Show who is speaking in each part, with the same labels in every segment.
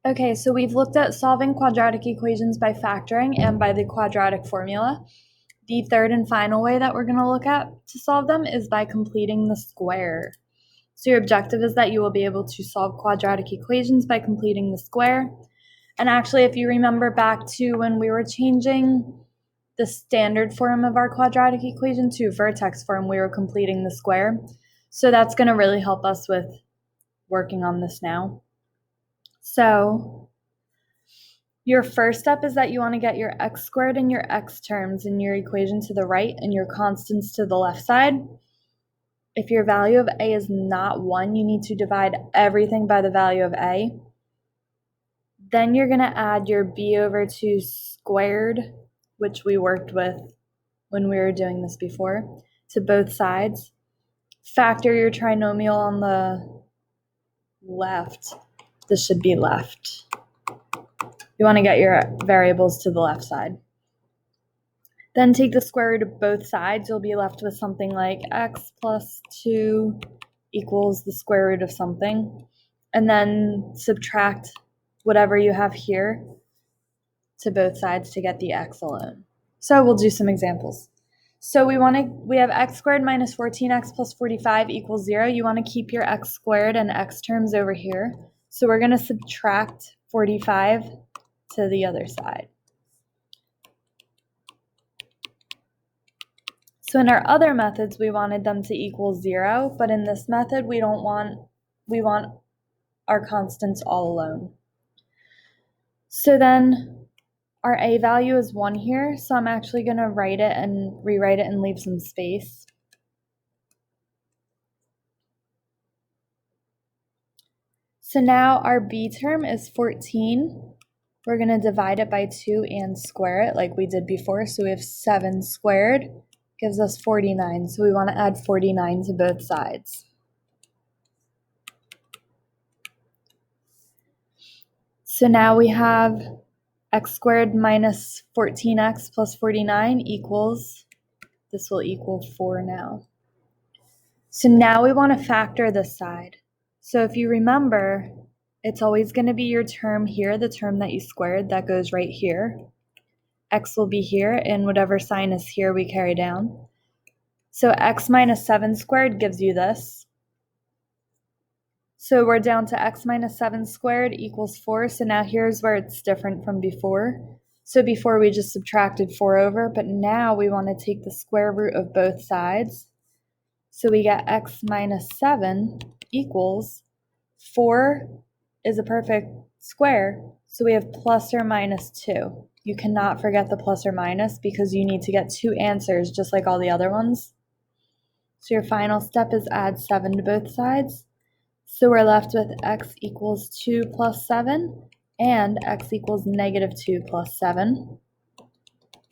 Speaker 1: Okay, so we've looked at solving quadratic equations by factoring and by the quadratic formula. The third and final way that we're going to look at to solve them is by completing the square. So your objective is that you will be able to solve quadratic equations by completing the square. And actually, if you remember back to when we were changing the standard form of our quadratic equation to vertex form, we were completing the square. So that's going to really help us with working on this now. So your first step is that you want to get your x squared and your x terms in your equation to the right and your constants to the left side. If your value of a is not 1, you need to divide everything by the value of a. Then you're going to add your b over 2 squared, which we worked with when we were doing this before, to both sides. Factor your trinomial on the left. This should be left. You want to get your variables to the left side. Then take the square root of both sides. You'll be left with something like x plus 2 equals the square root of something. And then subtract whatever you have here to both sides to get the x alone. So we'll do some examples. So we have x squared minus 14x plus 45 equals 0. You want to keep your x squared and x terms over here. So we're going to subtract 45 to the other side. So in our other methods, we wanted them to equal 0, but in this method, we want our constants all alone. So then our a value is 1 here, so I'm actually going to write it and rewrite it and leave some space. So now our b term is 14. We're going to divide it by 2 and square it like we did before. So we have 7 squared gives us 49. So we want to add 49 to both sides. So now we have x squared minus 14x plus 49 equals, this will equal 4 now. So now we want to factor this side. So if you remember, it's always going to be your term here, the term that you squared, that goes right here. X will be here, and whatever sign is here, we carry down. So x minus 7 squared gives you this. So we're down to x minus 7 squared equals 4. So now here's where it's different from before. So before we just subtracted 4 over, but now we want to take the square root of both sides. So we get x minus 7 equals 4 is a perfect square. So we have plus or minus 2. You cannot forget the plus or minus because you need to get 2 answers just like all the other ones. So your final step is add 7 to both sides. So we're left with x equals 2 plus 7 and x equals negative 2 plus 7.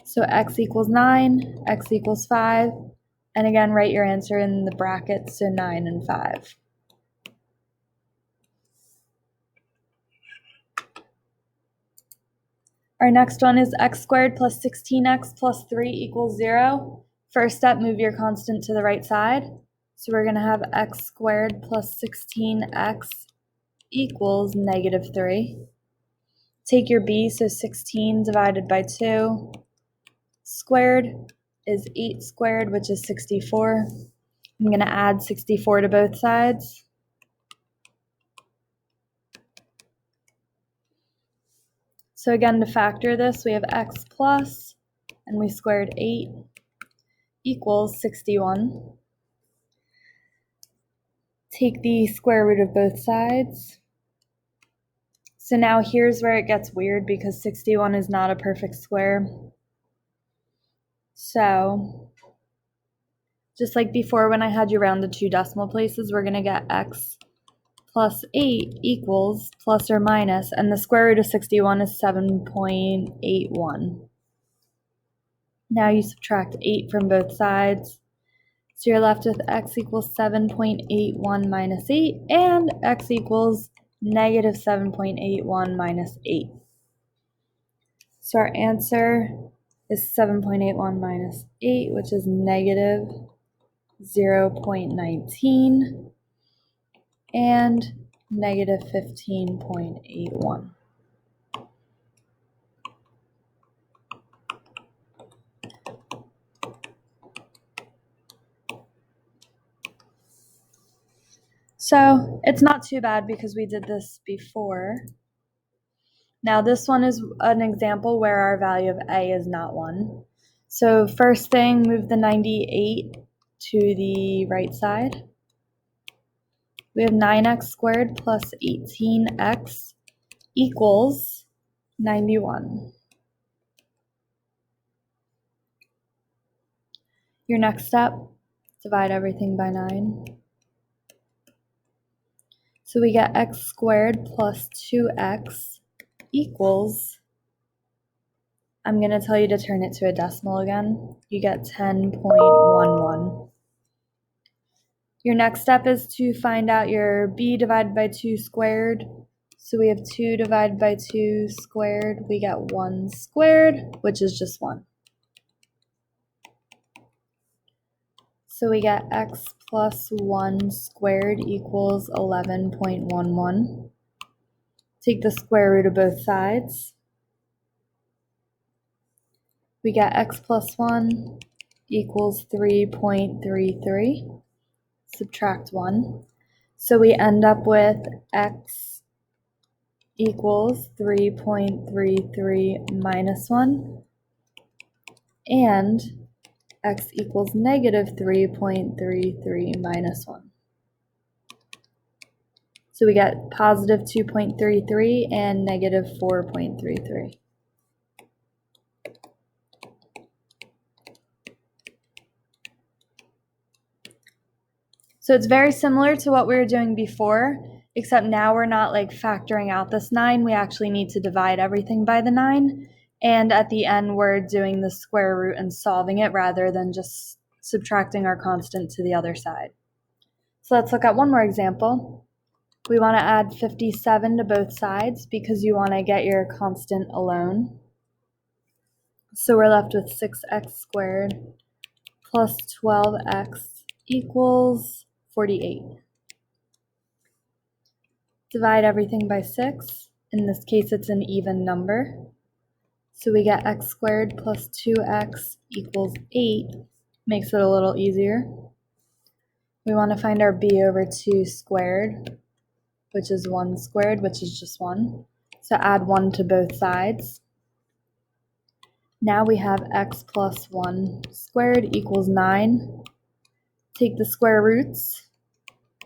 Speaker 1: So x equals 9, x equals 5, and again write your answer in the brackets, so 9 and 5. Our next one is x squared plus 16x plus 3 equals 0. First step, move your constant to the right side. So we're going to have x squared plus 16x equals negative 3. Take your b, so 16 divided by 2 squared is 8 squared, which is 64. I'm going to add 64 to both sides. So again, to factor this, we have x plus, and we squared 8 equals 61. Take the square root of both sides. So now here's where it gets weird because 61 is not a perfect square. So just like before when I had you round to 2 decimal places, we're going to get x plus 8 equals plus or minus, and the square root of 61 is 7.81. Now you subtract 8 from both sides. So you're left with x equals 7.81 minus 8, and x equals negative 7.81 minus 8. So our answer is 7.81 minus 8, which is negative 0.19. and negative 15.81. So it's not too bad because we did this before. Now this one is an example where our value of a is not 1. So first thing, move the 98 to the right side. We have 9x squared plus 18x equals 91. Your next step, divide everything by 9. So we get x squared plus 2x equals, I'm going to tell you to turn it to a decimal again. You get 10.11. Your next step is to find out your b divided by 2 squared. So we have 2 divided by 2 squared. We get 1 squared, which is just 1. So we get x plus 1 squared equals 11.11. Take the square root of both sides. We get x plus 1 equals 3.33. Subtract 1. So we end up with x equals 3.33 minus 1 and x equals negative 3.33 minus 1. So we get positive 2.33 and negative 4.33. So it's very similar to what we were doing before, except now we're not like factoring out this 9. We actually need to divide everything by the 9. And at the end, we're doing the square root and solving it rather than just subtracting our constant to the other side. So let's look at one more example. We want to add 57 to both sides because you want to get your constant alone. So we're left with 6x squared plus 12x equals 48. Divide everything by 6. In this case, it's an even number. So we get x squared plus 2x equals 8. Makes it a little easier. We want to find our b over 2 squared, which is 1 squared, which is just 1. So add 1 to both sides. Now we have x plus 1 squared equals 9. Take the square roots.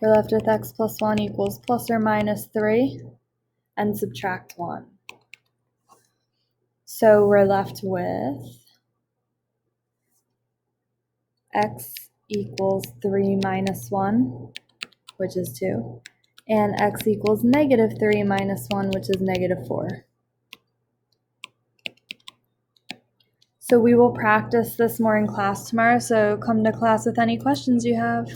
Speaker 1: We're left with x plus 1 equals plus or minus 3, and subtract 1. So we're left with x equals 3 minus 1, which is 2, and x equals negative 3 minus 1, which is negative 4. So we will practice this more in class tomorrow, so come to class with any questions you have.